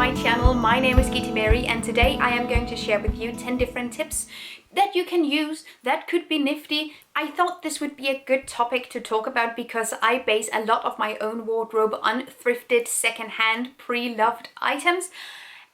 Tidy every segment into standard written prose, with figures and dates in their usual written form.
my channel. My name is Kitty Mary and today I am going to share with you 10 different tips that you can use that could be nifty. I thought this would be a good topic to talk about because I base a lot of my own wardrobe on thrifted, secondhand, pre-loved items.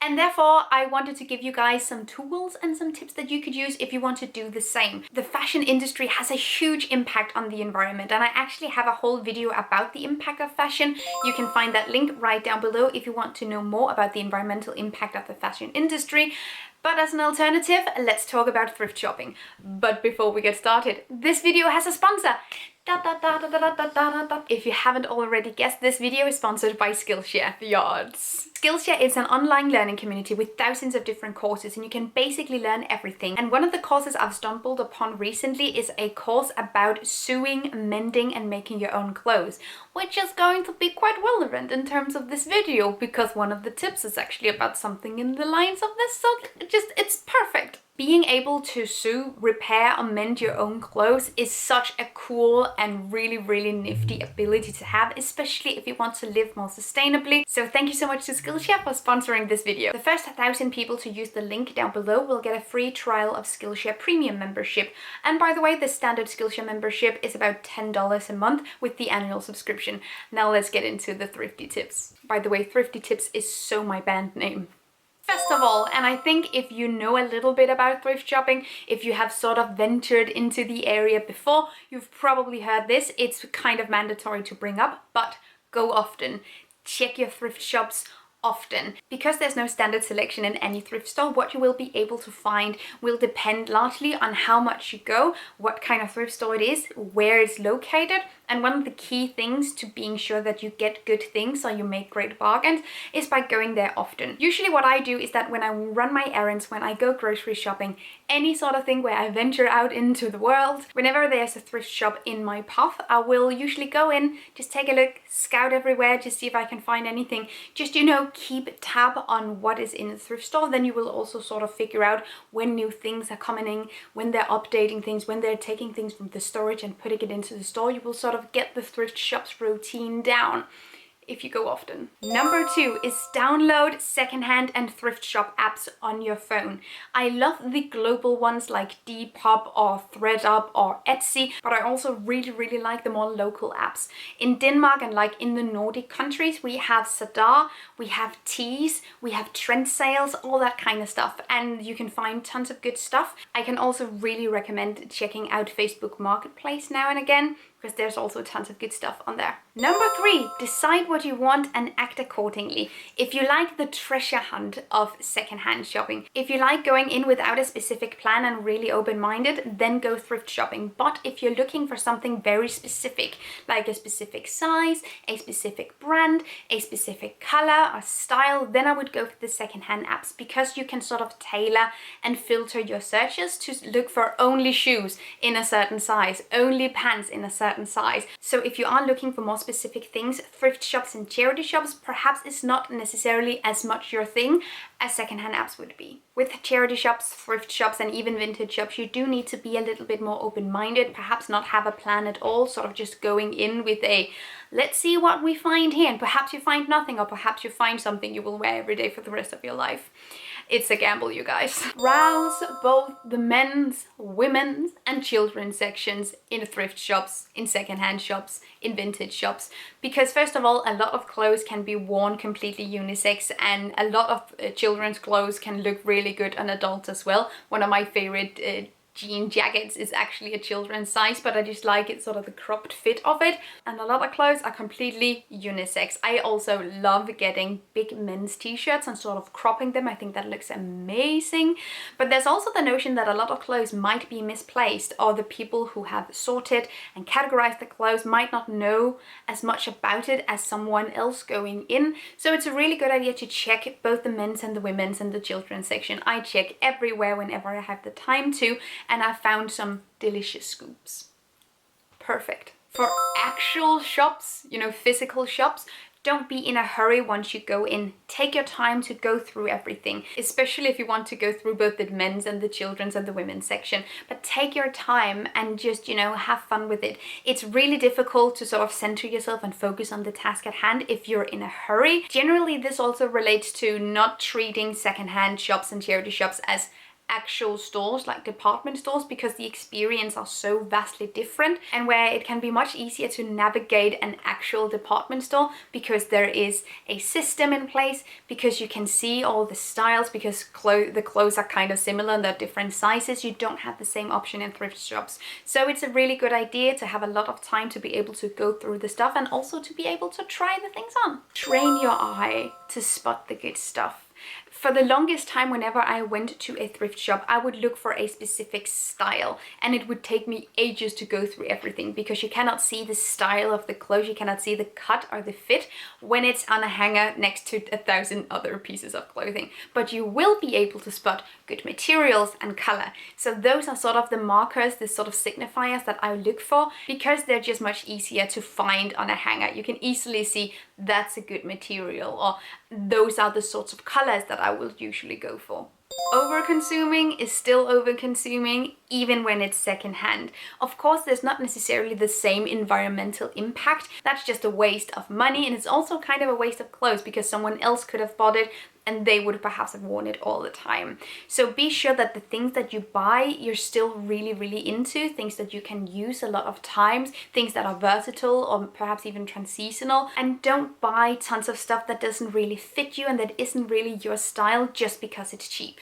And therefore, I wanted to give you guys some tools and some tips that you could use if you want to do the same. The fashion industry has a huge impact on the environment, and I actually have a whole video about the impact of fashion. You can find that link right down below if you want to know more about the environmental impact of the fashion industry. But as an alternative, let's talk about thrift shopping. But before we get started, this video has a sponsor. If you haven't already guessed, this video is sponsored by Skillshare. The odds. Skillshare is an online learning community with thousands of different courses, and you can basically learn everything. And one of the courses I've stumbled upon recently is a course about sewing, mending and making your own clothes, which is going to be quite relevant in terms of this video because one of the tips is actually about something in the lines of this, so it's perfect. Being able to sew, repair or mend your own clothes is such a cool and really nifty ability to have, especially if you want to live more sustainably. So thank you so much to Skillshare for sponsoring this video. The first 1,000 people to use the link down below will get a free trial of Skillshare Premium membership. And by the way, the standard Skillshare membership is about $10 a month with the annual subscription. Now let's get into the thrifty tips. By the way, Thrifty Tips is so my band name. First of all, and I think if you know a little bit about thrift shopping, if you have sort of ventured into the area before, you've probably heard this. It's kind of mandatory to bring up, but go often. Check your thrift shops often. Because there's no standard selection in any thrift store, what you will be able to find will depend largely on how much you go, what kind of thrift store it is, where it's located. And one of the key things to being sure that you get good things or you make great bargains is by going there often. Usually what I do is that when I run my errands, when I go grocery shopping, any sort of thing where I venture out into the world, whenever there's a thrift shop in my path, I will usually go in, just take a look, scout everywhere, just see if I can find anything. Just, you know, keep tab on what is in the thrift store. Then you will also sort of figure out when new things are coming in, when they're updating things, when they're taking things from the storage and putting it into the store. You will sort of get the thrift shop's routine down if you go often. Number 2 is download secondhand and thrift shop apps on your phone. I love the global ones like Depop or ThredUp or Etsy, but I also really like the more local apps. In Denmark and like in the Nordic countries, we have Sadar, we have Tees, we have Trend Sales, all that kind of stuff, and you can find tons of good stuff. I can also really recommend checking out Facebook Marketplace now and again, because there's also tons of good stuff on there. Number 3, decide what you want and act accordingly. If you like the treasure hunt of secondhand shopping, if you like going in without a specific plan and really open-minded, then go thrift shopping. But if you're looking for something very specific, like a specific size, a specific brand, a specific color or style, then I would go for the secondhand apps because you can sort of tailor and filter your searches to look for only shoes in a certain size, only pants in a certain size. So if you are looking for more specific things, thrift shops and charity shops perhaps is not necessarily as much your thing as secondhand apps would be. With charity shops, thrift shops and even vintage shops, you do need to be a little bit more open-minded, perhaps not have a plan at all, sort of just going in with a let's see what we find here, and perhaps you find nothing, or perhaps you find something you will wear every day for the rest of your life. It's a gamble, you guys. Browse both the men's, women's and children's sections in thrift shops, in secondhand shops, in vintage shops. Because first of all, a lot of clothes can be worn completely unisex, and a lot of children's clothes can look really good on adults as well. One of my favorite jean jackets is actually a children's size, but I just like it, sort of the cropped fit of it. And a lot of clothes are completely unisex. I also love getting big men's t-shirts and sort of cropping them. I think that looks amazing. But there's also the notion that a lot of clothes might be misplaced, or the people who have sorted and categorized the clothes might not know as much about it as someone else going in. So it's a really good idea to check both the men's and the women's and the children's section. I check everywhere whenever I have the time to, and I found some delicious scoops. Perfect. For actual shops, you know, physical shops, Don't be in a hurry once you go in. Take your time to go through everything, especially if you want to go through both the men's and the children's and the women's section. But take your time and just, have fun with it. It's really difficult to sort of center yourself and focus on the task at hand if you're in a hurry. Generally, this also relates to not treating secondhand shops and charity shops as actual stores like department stores, because the experience are so vastly different, and where it can be much easier to navigate an actual department store because there is a system in place, because you can see all the styles, because the clothes are kind of similar and they're different sizes. You don't have the same option in thrift shops. So it's a really good idea to have a lot of time to be able to go through the stuff and also to be able to try the things on. Train your eye to spot the good stuff. For the longest time, whenever I went to a thrift shop, I would look for a specific style, and it would take me ages to go through everything, because you cannot see the style of the clothes, you cannot see the cut or the fit when it's on a hanger next to 1,000 other pieces of clothing. But you will be able to spot good materials and color. So those are sort of the markers, the sort of signifiers that I look for, because they're just much easier to find on a hanger. You can easily see that's a good material, or those are the sorts of colors that I will usually go for. Over-consuming is still over-consuming even when it's secondhand. Of course, there's not necessarily the same environmental impact. That's just a waste of money, and it's also kind of a waste of clothes, because someone else could have bought it and they would perhaps have worn it all the time. So be sure that the things that you buy, you're still really, really into, things that you can use a lot of times, things that are versatile or perhaps even trans-seasonal. And don't buy tons of stuff that doesn't really fit you and that isn't really your style just because it's cheap.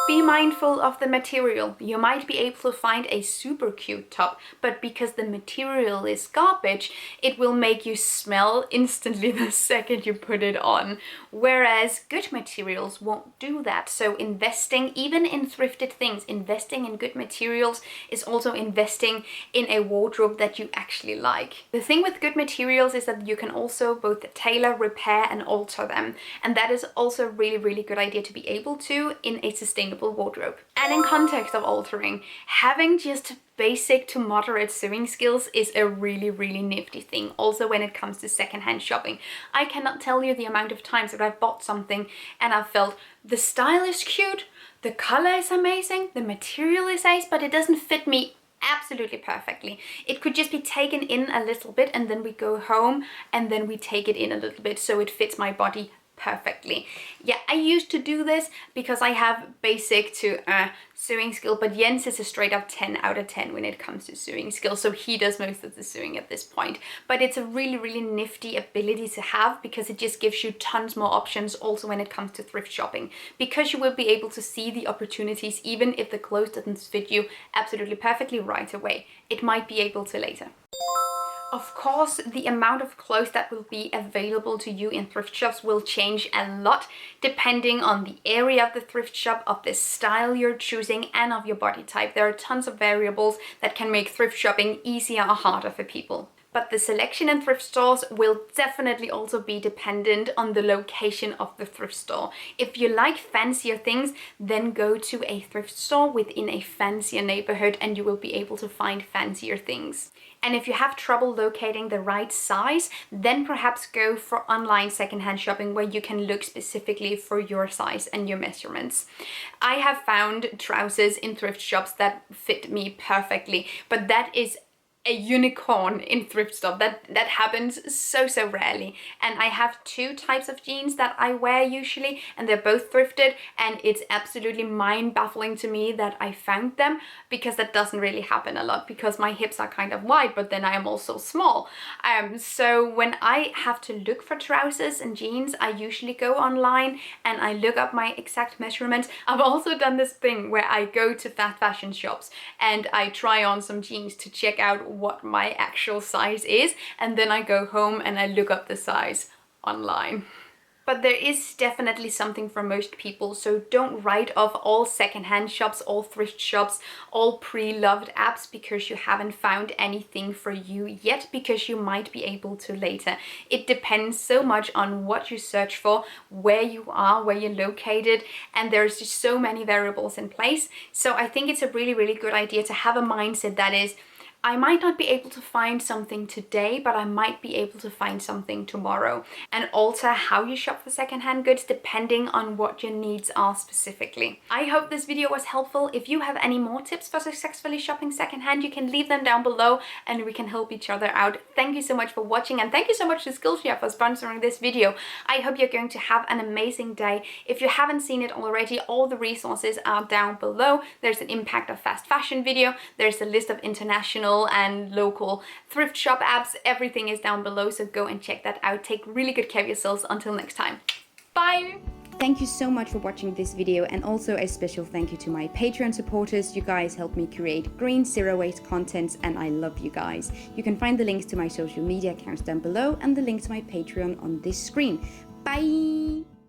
Be mindful of the material. You might be able to find a super cute top, but because the material is garbage, it will make you smell instantly the second you put it on. Whereas good materials won't do that. So investing, even in thrifted things, investing in good materials is also investing in a wardrobe that you actually like. The thing with good materials is that you can also both tailor, repair, and alter them. And that is also a really, really good idea to be able to in a sustainable wardrobe. And in context of altering, having just basic to moderate sewing skills is a really, really nifty thing, also when it comes to secondhand shopping. I cannot tell you the amount of times that I've bought something and I've felt the style is cute, the color is amazing, the material is nice, but it doesn't fit me absolutely perfectly. It could just be taken in a little bit, and then we go home and then we take it in a little bit so it fits my body perfectly. Yeah, I used to do this because I have basic to sewing skill, but Jens is a straight up 10 out of 10 when it comes to sewing skill, so he does most of the sewing at this point. But it's a really, really nifty ability to have, because it just gives you tons more options also when it comes to thrift shopping, because you will be able to see the opportunities even if the clothes doesn't fit you absolutely perfectly right away. It might be able to later. Of course, the amount of clothes that will be available to you in thrift shops will change a lot depending on the area of the thrift shop, of the style you're choosing, and of your body type. There are tons of variables that can make thrift shopping easier or harder for people. But the selection in thrift stores will definitely also be dependent on the location of the thrift store. If you like fancier things, then go to a thrift store within a fancier neighborhood and you will be able to find fancier things. And if you have trouble locating the right size, then perhaps go for online secondhand shopping, where you can look specifically for your size and your measurements. I have found trousers in thrift shops that fit me perfectly, but that is a unicorn in thrift shop. That happens so rarely. And I have two types of jeans that I wear usually, and they're both thrifted, and it's absolutely mind-baffling to me that I found them, because that doesn't really happen a lot, because my hips are kind of wide, but then I am also small. So when I have to look for trousers and jeans, I usually go online and I look up my exact measurements. I've also done this thing where I go to fast fashion shops and I try on some jeans to check out what my actual size is, and then I go home and I look up the size online. But there is definitely something for most people, so don't write off all secondhand shops, all thrift shops, all pre-loved apps because you haven't found anything for you yet, because you might be able to later. It depends so much on what you search for, where you are, where you're located, and there's just so many variables in place. So I think it's a really, really good idea to have a mindset that is, I might not be able to find something today, but I might be able to find something tomorrow, and alter how you shop for secondhand goods depending on what your needs are specifically. I hope this video was helpful. If you have any more tips for successfully shopping secondhand, you can leave them down below and we can help each other out. Thank you so much for watching, and thank you so much to Skillshare for sponsoring this video. I hope you're going to have an amazing day. If you haven't seen it already, all the resources are down below. There's an impact of fast fashion video, there's a list of international and local thrift shop apps. Everything is down below, so go and check that out. Take really good care of yourselves. Until next time, bye. Thank you so much for watching this video, and also a special thank you to my Patreon supporters. You guys help me create green, zero-waste content, and I love you guys. You can find the links to my social media accounts down below and the link to my Patreon on this screen. Bye!